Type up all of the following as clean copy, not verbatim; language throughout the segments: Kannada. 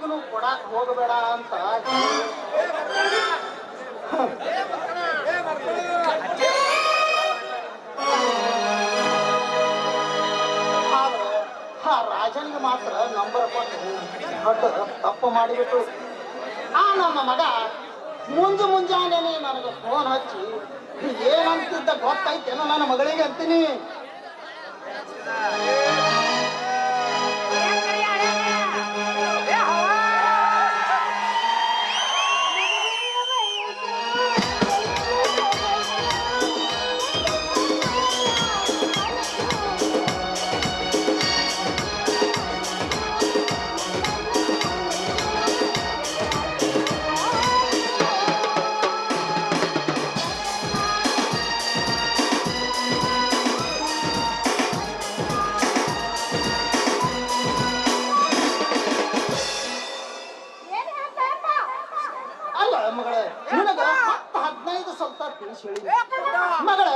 ಯಾರಿಗೂ ಕೊಡಾಕ್ ಹೋಗಬೇಡ ಅಂತ ಆದ್ರೆ ಆ ರಾಜನಿಗೆ ಮಾತ್ರ ನಂಬರ್ ಕೊಟ್ಟು ದೊಡ್ಡ ತಪ್ಪು ಮಾಡಿಬಿಟ್ಟು ಆ ನಮ್ಮ ಮಗ ಮುಂಜಾನೆ ನನಗೆ ಫೋನ್ ಹಚ್ಚಿ ಏನಂತಿದ್ದ ಗೊತ್ತೈತೇನೋ ನನ್ನ ಮಗಳಿಗೆ ಅಂತೀನಿ. ಮಗಳ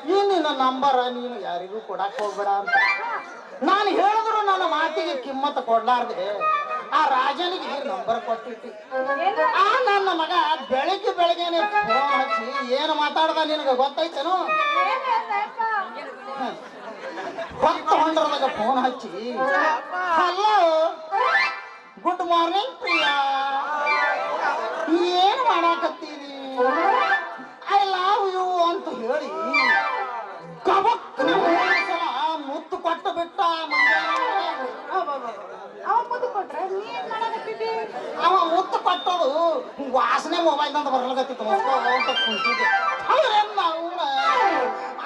ನಿನ್ನ ನಂಬರ್ ನೀನು ಯಾರಿಗೂ ಕೊಡಕ್ ಹೋಗ್ಬೇಡ ಅಂತ ನಾನು ಹೇಳಿದ್ರು ನನ್ನ ಮಾತಿಗೆ ಕಿಮ್ಮತ್ ಕೊಡ್ಲಾರ್ದೆ ಆ ರಾಜನಿಗೆ ನಂಬರ್ ಕೊಟ್ಟಿಟ್ಟಿ. ಆ ನನ್ನ ಮಗ ಬೆಳಗ್ಗೆನೆ ಫೋನ್ ಹಚ್ಚಿ ಏನು ಮಾತಾಡ್ದ ನಿನಗೆ ಗೊತ್ತೈತೇನು? ಹೊತ್ತ ಹೊಂಡ್ರದಾಗ ಫೋನ್ ಹಚ್ಚಿ ಹಲೋ ಗುಡ್ ಮಾರ್ನಿಂಗ್ ಪ್ರಿಯಾ, ಏನ್ ಮಾಡಾಕತ್ತೀರಿ, ಐ ಲವ್ ಯು ಅಂತ ಹೇಳಿ ಮುತ್ತು ಕೊಟ್ಟು ಬಿಟ್ಟ. ಅವ ಮುತ್ತು ಕೊಟ್ಟದು ವಾಸನೆ ಮೊಬೈಲ್ ಅಂತ ಬರ್ಲಾಗತ್ತಿತ್ತು ಅಂತ ಕುಂತಿದ್ದೆ.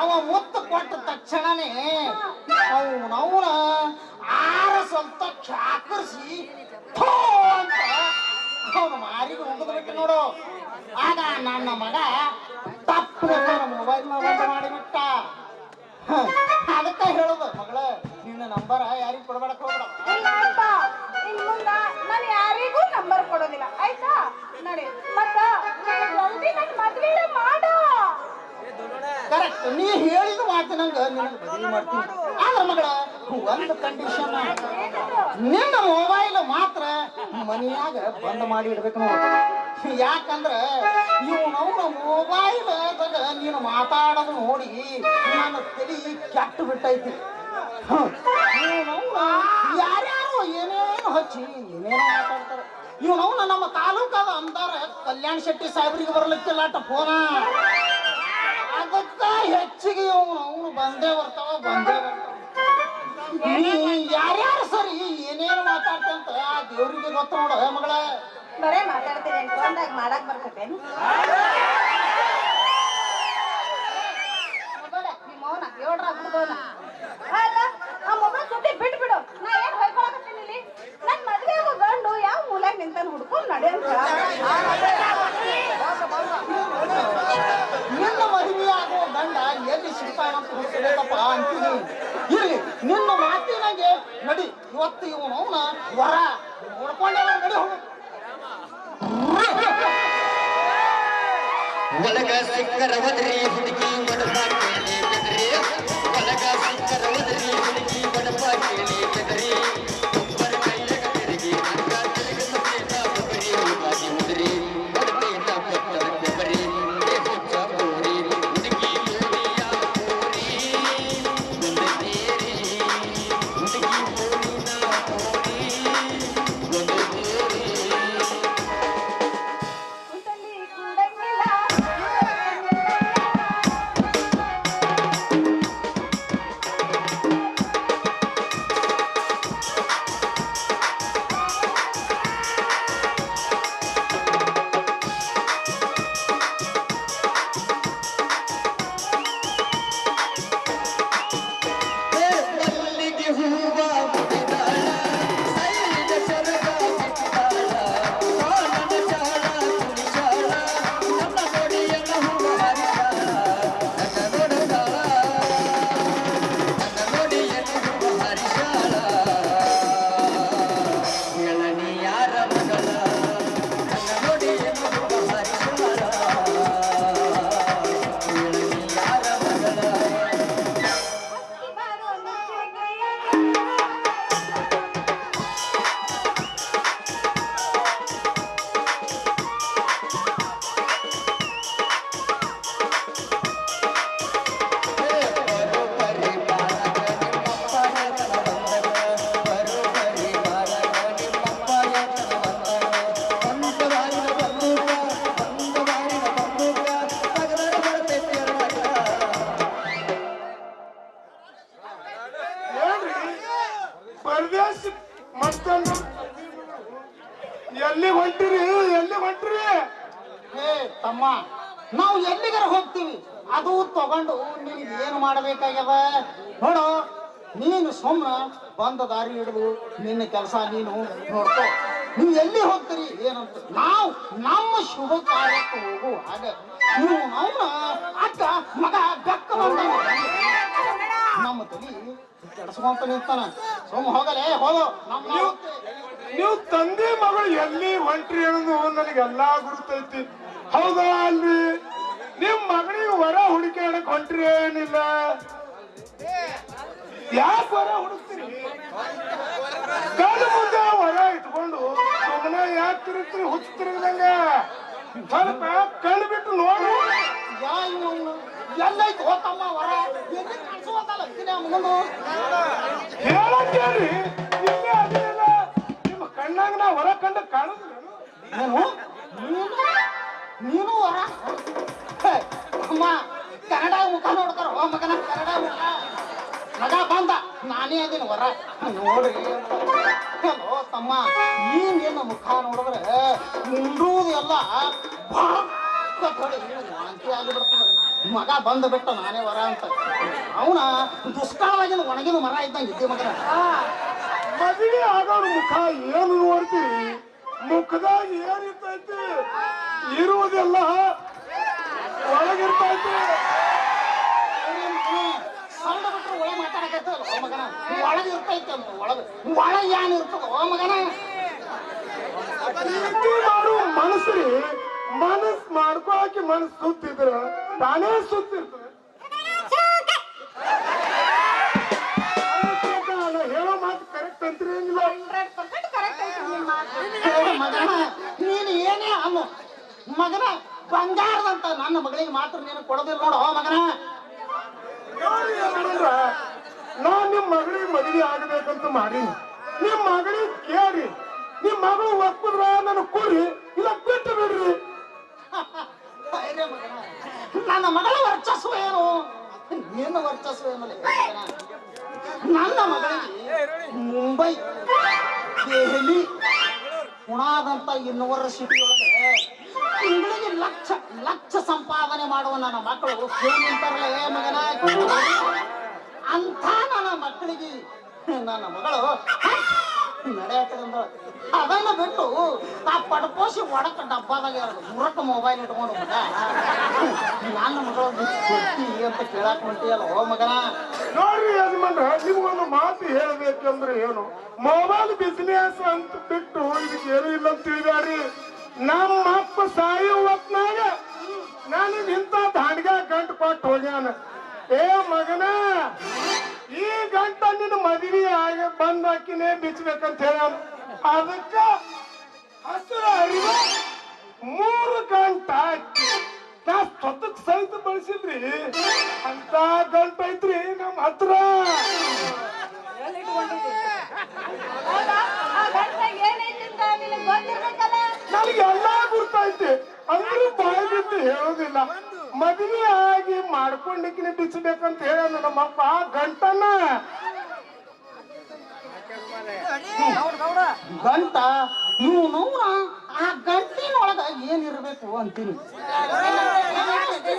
ಅವ ಮುತ್ತು ಕೊಟ್ಟ ತಕ್ಷಣನೇ ಅವನ ಆರ ಸ್ವಲ್ಪ ಚಾಕರಿಸಿ ಅಂತ ಅವನು ಮಾರಿಗೆ ಹೋಗದ್ಬಿಟ್ಟು ನೋಡು. ಆಗ ನನ್ನ ಮಗ ತಪ್ಪು ಮೊಬೈಲ್ ಬಂದ್ ಮಾಡಿಬಿಟ್ಟ. ಅದಕ್ಕ ಹೇಳುದು ಮಗಳ ನಿನ್ನ ನಂಬರ್ ಯಾರಿಗೂ ಕೊಡ್ಬೇಡಕ್ ಹೋಗ್ಬೇಡ. ನಾನು ಯಾರಿಗೂ ನಂಬರ್ ಕೊಡೋದಿಲ್ಲ ಆಯ್ತಾ? ನೋಡಿ ಮತ್ತ ಮದ್ವೆ ಮಾಡು. ಕರೆಕ್ಟ್, ನೀ ಹೇಳಿದ ಮಾತಿನಂಗ ನಿನಗೆ ಮದುವೆ ಮಾಡ್ತೀನಿ. ಆದ್ರೆ ಮಗಳ ಒಂದು ಕಂಡೀಷನ್, ನಿನ್ನ ಮೊಬೈಲ್ ಮಾತ್ರ ಮನೆಯಾಗ ಬಂದ್ ಮಾಡಿ ಇಡ್ಬೇಕು ನೋಡು. ಯಾಕಂದ್ರೆ ಇವನವನ ಮೊಬೈಲ್ದಾಗ ನೀನು ಮಾತಾಡೋದು ನೋಡಿ ನನ್ನ ತಲೆ ಕೆಟ್ಟು ಬಿಟ್ಟೈತಿ. ಯಾರ್ಯಾರು ಏನೇನು ಹಚ್ಚಿ ಏನೇನು ಮಾತಾಡ್ತಾರೆ. ಇವನವನ ನಮ್ಮ ತಾಲೂಕಾದ ಅಂದಾರ ಕಲ್ಯಾಣ ಶೆಟ್ಟಿ ಸಾಹೇಬ್ರಿಗೆ ಬರ್ಲಿಕ್ಕಿಲ್ಲ ಫೋನ. ಅದಕ್ಕ ಹೆಚ್ಚಿಗೆ ಅವನು ಬಂದೇ ಬರ್ತಾವ. ಯಾರ್ಯಾರು ಸರಿ ಏನೇನು ಮಾತಾಡ್ತಂತ ಆ ದೇವ್ರಿಗೆ ಗೊತ್ತ ನೋಡ ಮಗಳ. ಬರೇ ಮಾತಾಡ್ತೀನಿ ಫೋನ್ದಾಗ ಮಾಡಕ್ ಬರ್ತೇನೆ. ನಿಮ್ಮ ಅವನ ಏಳ್ರಾಗ ಬಿಡ್ದವನ ಅಲ್ಲ ಆ ಮೊಬೈಲ್ ಸುದ್ದಿ ಬಿಟ್ಬಿಡು. ನಾ ಏನ್ ಹೊಯ್ಕೊಳಕತ್ತೀನಿ ಇಲ್ಲಿ? ನನ್ ಮದ್ವೆ ಆಗೋ ಗಂಡು ಯಾವ ಮೂಲ್ಯಾಗ ನಿಂತಾನ ಹುಡ್ಕೊಂಡ್ ನಡೆಯಂತ. ನಿನ್ನ ಮದುವೆ ಆಗೋ ಗಂಡ ಎಲ್ಲಿ ಸಿಗ್ತಾನಂತ ಹುಡುಕಬೇಕಪ್ಪ ಅಂತೀನಿ. ಇಲ್ಲಿ ನಿನ್ನ ಮಾತಿನಾಗೆ ನಡಿ, ಇವತ್ತು ಇವನು ಅವನ ವರ ನೋಡ್ಕೊಂಡೆ ನಡಿ ಹೋಗು. ಒಳಗ ಸಿಕ್ಕರ ಒದರಿ ಹುಡುಗಿ ಬಡಪ ಕೇಳಿ ಬೆದರಿ, ಒಳಗ ಸಿಕ್ಕರ ಒದರಿ ಹುಡುಗಿ ಬಡಪ ಕೇಳಿ ಬೆದರಿ, ಒಬ್ಬರ ಕೈಯಾಗ ತಿರುಗಿ ಹಂಗ ತಿರುಗಿ ಸತ್ತೇನ ಬಬರಿ ಬಾಗಿ ಮುದರಿ, ಬಡಪೇನ ಕೊಟ್ಟರ ಬೆಬರಿ ಹುಚ್ಚ ಬೋರಿ ಹುಡುಗಿ ಬೋರಿಯ ಬೋರಿ ಒಂದು ತೇರಿ, ಹುಡುಗಿ ಬೋರಿನ ಬೋರಿ ಒಂದು ತೇರಿ. ಮಸ್ತ್ ಎಲ್ಲಿ ಹೊಂಟಿರಿ ಎಲ್ಲಿ ಹೊಂಟಿರಿ? ಹೇ ತಮ್ಮ, ನಾವು ಎಲ್ಲಿಗಾರ ಹೋಗ್ತೀವಿ, ಅದು ತಗೊಂಡು ನಿನಗೆ ಏನು ಮಾಡಬೇಕಾಗ್ಯದ ನೋಡು. ನೀನು ಸುಮ್ಮನೆ ಬಂದ ದಾರಿ ಹಿಡಿದು ನಿನ್ನ ಕೆಲಸ ನೀನು ನೋಡ್ಕೋ. ನೀವು ಎಲ್ಲಿ ಹೋಗ್ತೀರಿ ಏನಂತ ನಾವು ನಮ್ಮ ಶುಭ ಕಾರ್ಯಕ್ಕೆ ಹೋಗುವಾಗ ನೀವು ಅವನ ಅಕ್ಕ ಮಗ ಬೆಕ್ಕ ಬಂದ ನಮ್ಮ ತಲಿ ಕೆಡಿಸ್ಕೊಂತ ನಿಂತಾನ. ಸುಮ್ಮ ಹೋಗಲೇ ಹೋಗೋ ನಮ್ಮ ನೀವು ತಂದೆ ಮಗಳು ಎಲ್ಲಿ ಹೊಂಟ್ರಿ ಅನ್ನೋದು ನನಗೆಲ್ಲಾ ಗುರುತೈತಿ. ಹೌದಾ ಅಲ್ರಿ? ನಿಮ್ ಮಗಳಿಗೆ ವರ ಹುಡುಕಾಡಕ್ ಹೊಂಟ್ರಿ ಏನಿಲ್ಲ? ಯಾಕೆ ವರ ಹುಡುಕ್ತೀರಿ? ಗಂಡು ಮುಂದೆ ವರ ಇಟ್ಕೊಂಡು ಸುಮ್ಮನೆ ಯಾಕೆ ತಿರುಗ್ತೀರಿ? ಹುಚ್ಚ ತಿರುಗದಂಗ ಸ್ವಲ್ಪ ಕಣ್ಣು ಬಿಟ್ಟು ನೋಡಿ. ಎಲ್ಲೈತು ಹೋತಮ್ಮ ವರ ಎಲ್ಲಿ ಕಾಣಿಸುವಂತಲ್ಲ ಮಗನು ಹೇಳಕ್ಕೇಳಿ ಇಲ್ಲೇ ಅದಿಲ್ಲ. ನಿಮ್ಮ ಕಣ್ಣಾಗ ನಾ ಹೊರ ಕಂಡ ಕಾಣುದಿಲ್ಲ. ನೀನು ವರ ಅಮ್ಮ ಕನ್ನಡ ಮುಖ ನೋಡ್ತಾರ ಮಗನ ಕನ್ನಡ ಮುಖ ಮಗ ಬಂದ ನಾನೇ ಅದೀನಿ ವರ ನೋಡ್ರಿ. ಹಲೋ ತಮ್ಮ, ಈ ನಿನ್ನ ಮುಖ ನೋಡಿದ್ರೆ ಮುಂಡುವುದೆಲ್ಲ ವಾಂತಿ ಆಗಿಬಿಡ್ತದೆ. ಮಗ ಬಂದು ಬಿಟ್ಟ ನಾನೇ ವರ ಅಂತ. ಅವನ ದುಷ್ಕಾಲವಾಗಿನ ಒಣಗಿನ ಮರ ಇದ್ದಂಗೆ ಇದ್ದೆ ಮಗನ. ಮದುವೆ ಆಗೋರ್ ಮುಖ ಏನು ನೋಡ್ತೀರಿ? ಮುಖದಾಗ ಏನಿರ್ತೈತಿ? ಇರುವುದೆಲ್ಲ ಒಳಗಿರ್ತೈತಿ. ಸಣ್ಣ ಬಿಟ್ರೆ ಒಳಗೆ ಮಾತಾಡಕತ್ತಲ್ಲ ಓ ಮಗನ, ಒಳಗೆ ಇರ್ತೈತಿ ಅಂತ. ಒಳಗೆ ಏನಿರ್ತದ ಓ ಮಗನ? ಪ್ರೀತಿ ಮಾಡು ಮನಸ್ಸ್ರಿ, ಮನಸ್ ಮಾಡ್ಕೊಳಕ್ಕೆ ಮನಸ್ ಸುತ್ತಿದ್ರ ತಾನೇ ಸುತ್ತಿರ್ತದೆ. ಹೇಳೋ ಮಾತು ಕರೆಕ್ಟ್ ಅಂತ್ರಿ ಏನಿಲ್ಲ? 100% ಕರೆಕ್ಟ್ ಐತಿ ನಿಮ್ಮ ಮಾತು. ಮಗನ ನೀನು ಏನೇ ಅನ್ನು ಮಗನ ಬಂಗಾರದಂತ ನನ್ನ ಮಗಳಿಗೆ ಮಾತ್ರ ನೀನು ಕೊಡೋದಿಲ್ಲ ನೋಡು ಮಗನ. ನಾನ್ ನಿಮ್ ಮಗಳಿಗೆ ಮದುವೆ ಆಗಬೇಕಂತ ಮಾಡೀನಿ. ನಿಮ್ ಮಗಳಿಗೆ ಕೇಳಿ ನಿಮ್ ಮಗಳು ಒಪ್ಪಿದ್ರ ನನ್ನ ಕೊಡ್ರಿ, ಇಲ್ಲ ಬಿಟ್ಟು ಬಿಡ್ರಿ. ನನ್ನ ಮಗಳ ವರ್ಚಸ್ಸು ಏನು? ನಿನ್ನ ವರ್ಚಸ್ಸು ಏನಲ್ಲ ನನ್ನ ಮಗಳಿಗೆ ಮುಂಬೈ, ದೆಹಲಿ, ಪುಣಾದಂತ ಇನ್ನೂವರೆ ಸಿಟಿ ಒಳಗೆ ತಿಂಗಳಿಗೆ ಲಕ್ಷ ಸಂಪಾದನೆ ಮಾಡುವ ನನ್ನ ಮಕ್ಕಳು ನಿಂತಾರಲ್ಲ ಮಗನ. ಅಂತ ನನ್ನ ಮಕ್ಕಳಿಗೆ ನನ್ನ ಮಗಳು ನಡೆಯಕಂದ ಅದನ್ನ ಬಿಟ್ಟು ಆ ಪಡ್ಕೋಸಿ ಒಡಕ ಡಬ್ಬಾದಾಗ ಮುರಕ ಮೊಬೈಲ್ ಇಟ್ಕೊಂಡು ಮಗ ನನ್ನ ಮಗಳು ಕೊಡ್ತಿ ಅಂತ ಕೇಳಾಕ್ ಹೊಂಟಿಯಲ್ಲ ಓ ಮಗನ. ನೋಡ್ರಿ ಯಜಮಾನ್ರ, ನಿಮ್ಗೊಂದು ಮಾತು ಹೇಳ್ಬೇಕಂದ್ರೆ ಏನು, ಮೊಬೈಲ್ ಬಿಸಿನೆಸ್ ಅಂತ ಬಿಟ್ಟು ಇದಕ್ಕೆ ಏನು ಇಲ್ಲ ಅಂತ ತಿಳಿದಾರಿ. ನಮ್ಮ ಅಪ್ಪ ಸಾಯೋ ಹೊತ್ನಾಗ ನನಗೆ ಇಂಥ ದಾಂಡ್ಗ ಗಂಟು ಕೊಟ್ಟು ಹೋಗ್ಯಾನ. ಏ ಮಗನ, ಈ ಗಂಟ ನಿನ್ನ ಮದುವೆ ಆಗಿ ಬಂದಾಕಿನೇ ಬಿಚ್ಚಬೇಕಂತ ಹೇಳ್ಯಾನ. ಅದಕ್ಕ ಹಸಿರ ಅರಿವ 3 ಗಂಟ ನಾ ಸ್ವತಕ್ ಸಹಿತ ಬಳಸಿದ್ರಿ. ಅಂತ ಗಂಟ ಐತ್ರಿ ನಮ್ಮ ಹತ್ರ. ನನಗೆಲ್ಲ ಗುರ್ತೈತಿ, ಅಂದ್ರೂ ಬಾಯಿ ಬಿಟ್ಟು ಹೇಳೋದಿಲ್ಲ. ಮದುವೆ ಆಗಿ ಮಾಡ್ಕೊಂಡಿಕ್ಕಿನ ಬಿಚ್ಚಬೇಕಂತ ಹೇಳ ನಮ್ಮಪ್ಪ ಗಂಟನ. ಗಂಟ ನೀವು ನೋಡ ಆ ಗಂಟಿನೊಳಗ ಏನಿರ್ಬೇಕು ಅಂತೀನಿ.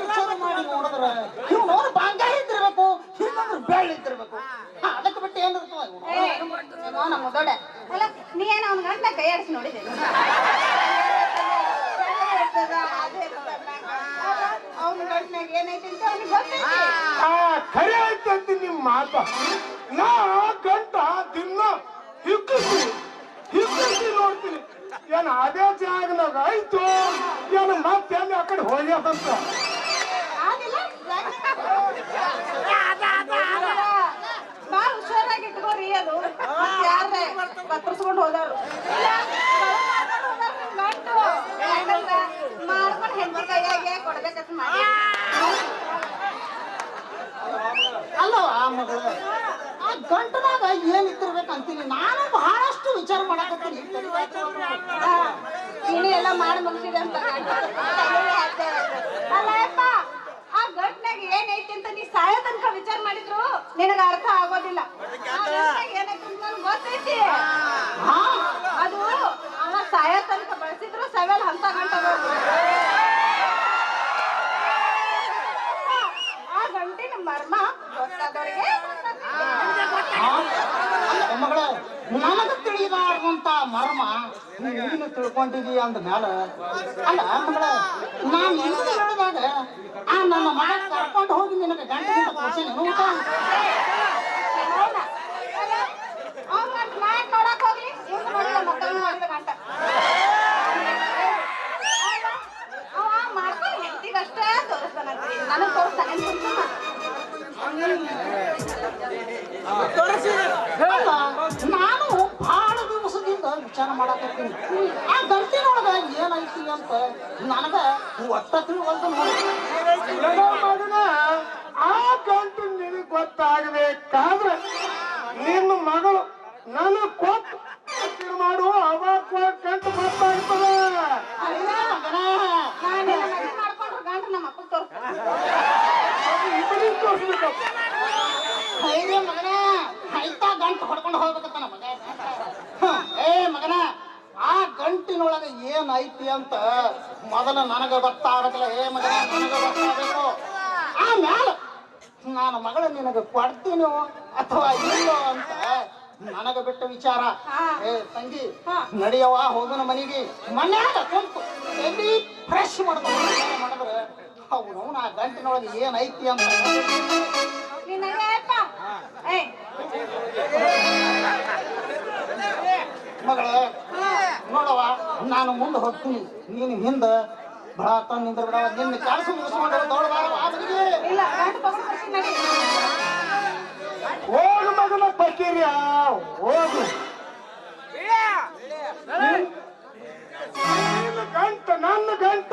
ವಿಚಾರ ಮಾಡಿ ನೋಡಿದ್ರ ನೀವು ನೋಡ ಬಂಗಾರ ಇದ್ದಿರ್ಬೇಕು, ಇಲ್ಲಂದ್ರೆ ಬೆಳ್ಳಿ ಇದ್ದಿರ್ಬೇಕು. ಅದಕ್ಕೆ ಬಿಟ್ಟು ಏನಿರ್ತದ ನಮ್ಮ ದೊಡ್ಡ ಅಲ್ಲ, ನೀ ಏನ ಅವ್ನ ಗಂಟನ ಕೈ ಆಡಿಸಿ ನೋಡಿದೆ? ಅವ್ನ ಗಂಟನಾಗ ಏನೈತಿ ಅಂತ ಅವ್ನಿಗೆ ಗೊತ್ತೈತಿ. ಖರೆ ಆಯ್ತಂತ ನಿಮ್ ಮಾತ. ನಾ ಗಂಟ ದಿನ ಹಿಕ್ಕಿ ನೋಡ್ತೀನಿ. ಏನ್ ಅದೇ ಜಾಗನಾಗ ಆಯ್ತು, ಏನು ಮತ್ತೆ ಎಲ್ಲಿ ಆ ಕಡೆ ಹೋಗ್ಯಾದಂತ. ಬಾಳ ಹುಷಾರಾಗಿ ಇಟ್ಕೋರಿ. ಅದು ಯಾರೇ ಕತ್ತರಿಸ್ಕೊಂಡು ಹೋದವ್ರು ಗಂಟು ಮಾಡ್ಕೊಂಡು ಹೆಂಡತಿ ಕೈಯಾಗೆ ಕೊಡ್ಬೇಕಂತ ಮಾಡಿ. ಅಲ್ಲವ ಮಗಳ, ಆ ಗಂಟನಾಗ ಏನ್ ಇತ್ತಿರ್ಬೇಕಂತೀನಿ. ನಾನು ಬಹಳಷ್ಟು ವಿಚಾರ ಮಾಡಕತ್ತೀನಿ. ನೀನು ಎಲ್ಲ ಮಾಡಿ ಮುಗಿಸಿದೆ ಅಂತ ಅಲ್ಲಪ್ಪ. ಆ ಗಂಟ್ನಾಗ ಏನೈತಿ ಅಂತ ನೀ ಸಾಯೋ ತನಕ ವಿಚಾರ ಮಾಡಿದ್ರು ನಿನಗ ಅರ್ಥ ಆಗೋದಿಲ್ಲ. ಏನೈತಿ ಅಂತ ನನ್ಗೆ ಗೊತ್ತೈತಿ. ಹಾ ಮರ್ಮ ನೀನು ತಿಳ್ಕೊಂಡಿದಿ ಅಂದ ಮ್ಯಾಲ ಅಲ್ಲ ಮಗಳ ನಾನು ಇಂದು ಹೇಳಿದಾಗ ಆ ನನ್ನ ಮಗ ಕರ್ಕೊಂಡು ಹೋಗಿ ನಿನಗೆ ಗಂಟೆ ಕೊಡ್ಸಿ ಊಟ ನೋಡಕ್ ಹೋಗ್ಲಿ ಇವ್ನು ನೋಡಿಲ್ಲ ಮಕ್ಕಳು ನೋಡಿದ ಗಂಟ ಅವ ಮಾಡ್ಕೊಂಡು ಹೆಂಡತಿಗಷ್ಟೇ ತೋರಿಸ್ತಾನಂತ್ರಿ ನನಗ್ ತೋರಿಸ್ತಾನೆ ನಾನು ಬಹಳ ದಿವಸದಿಂದ ವಿಚಾರ ಮಾಡಕತ್ತೀನಿ ಆ ಗಂಟಿನೊಳಗ ಏನೈತಿ ಅಂತ ನನಗ ಒಟ್ಟ ತಿಳುವಲ್ದು ಮಗನ ಆ ಗಂಟು ನಿನಗೆ ಗೊತ್ತಾಗಬೇಕಾದ್ರೆ ನಿನ್ನ ಮಗಳು ನನಗ್ ಕೊಟ್ಟು ಮಾಡು ಅವಾಗ ಗಂಟು ಗೊತ್ತಾಗ್ತದೆ. ನಾನೆಲ್ಲ ಮದುವೆ ಮಾಡ್ಕೊಂಡ್ರೆ ಗಂಟು ನಮ್ಮ ಅಪ್ಪಗೆ ತೋರಿಸ್ತಾನೆ ಇಬ್ಬರಿಗೆ ತೋರಿಸ್ಬೇಕಪ್ಪ. ಹೈರೇ ಮಗನ ಹೈತಾ ಗಂಟು ಹೊಡ್ಕೊಂಡು ಹೋಗ್ಬೇಕತ್ತಾನ ಮಗ ಏ ಮಗನ ಆ ಗಂಟಿನೊಳಗೆ ಏನೈತಿ ಅಂತ ಮೊದಲ ನನಗ ಗೊತ್ತಾಗಬೇಕಲ್ಲ ಏ ಮಗನ ನನಗ ಗೊತ್ತಾಗಬೇಕು ಆಮ್ಯಾಲ ನಾನು ಮಗಳ ನಿನಗೆ ಕೊಡ್ತೀನೋ ಅಥವಾ ಇಲ್ಲೋ ಅಂತ ನನಗ ಬಿಟ್ಟ ವಿಚಾರ ಏ ತಂಗಿ ನಡಿಯವ ಹೋಗೋಣ ಮನೆಗೆ ಮನ್ಯಾಗ ಕುಂತು ಎಲ್ಲಿ ಫ್ರೆಶ್ ಮಾಡಿದ್ರೆ ಅವನು ಆ ಗಂಟಿನೊಳಗೆ ಏನೈತಿ ಅಂತ ಮಗಳ ನೋಡವ ನಾನು ಮುಂದೆ ಹೋಗ್ತೀನಿ ನೀನು ಹಿಂದ ಬಹಳ ತಂದ ಬಿಡವ ನಿನ್ನ ಕೆಲಸ ಮುಗಿಸ್ಕೊಂಡು ಇಲ್ಲ ಗಂಟು ತಗೊಂಡು ಬರ್ತೀನಿ ನಡಿ ಹೋಗು ಮಗನ ಪಕೀರ್ಯ ಹೋಗು. ನನ್ನ ಗಂಟ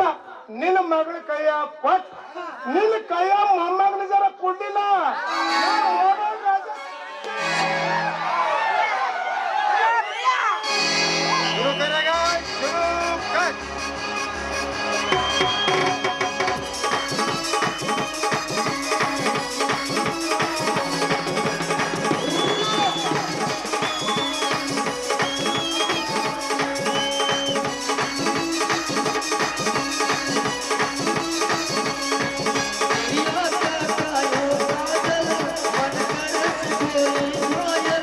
ನಿನ್ನ ಮಗಳ ಕೈಯ ಕೊಟ್ಟು ನಿನ್ನ ಕೈಯ ಮೊಮ್ಮಗನ ಜರ ಕೊಡ್ಲಿಲ್ಲ कायो काजल मन करस कोई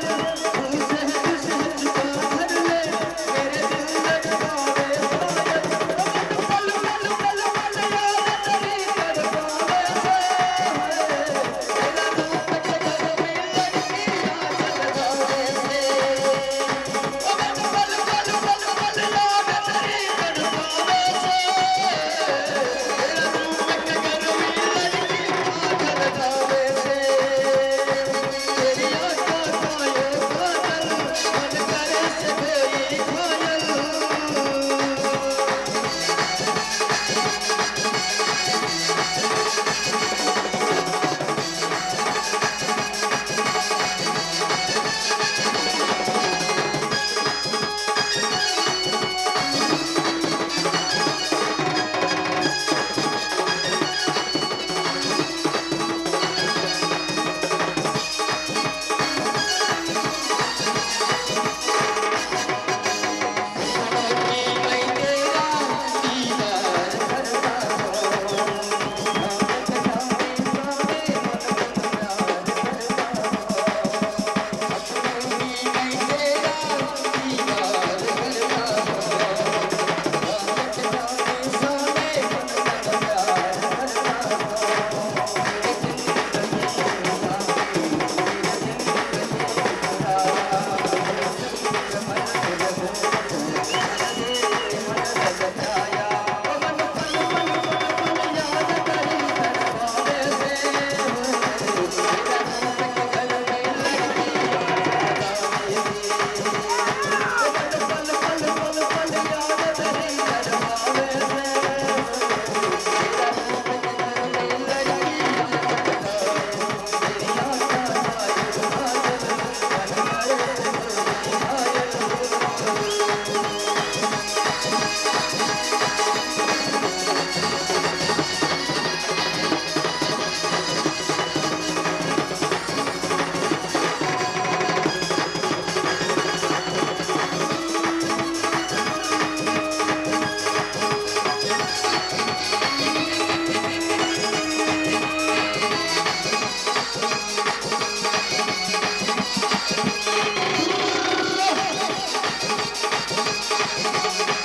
ಠಠಠಠ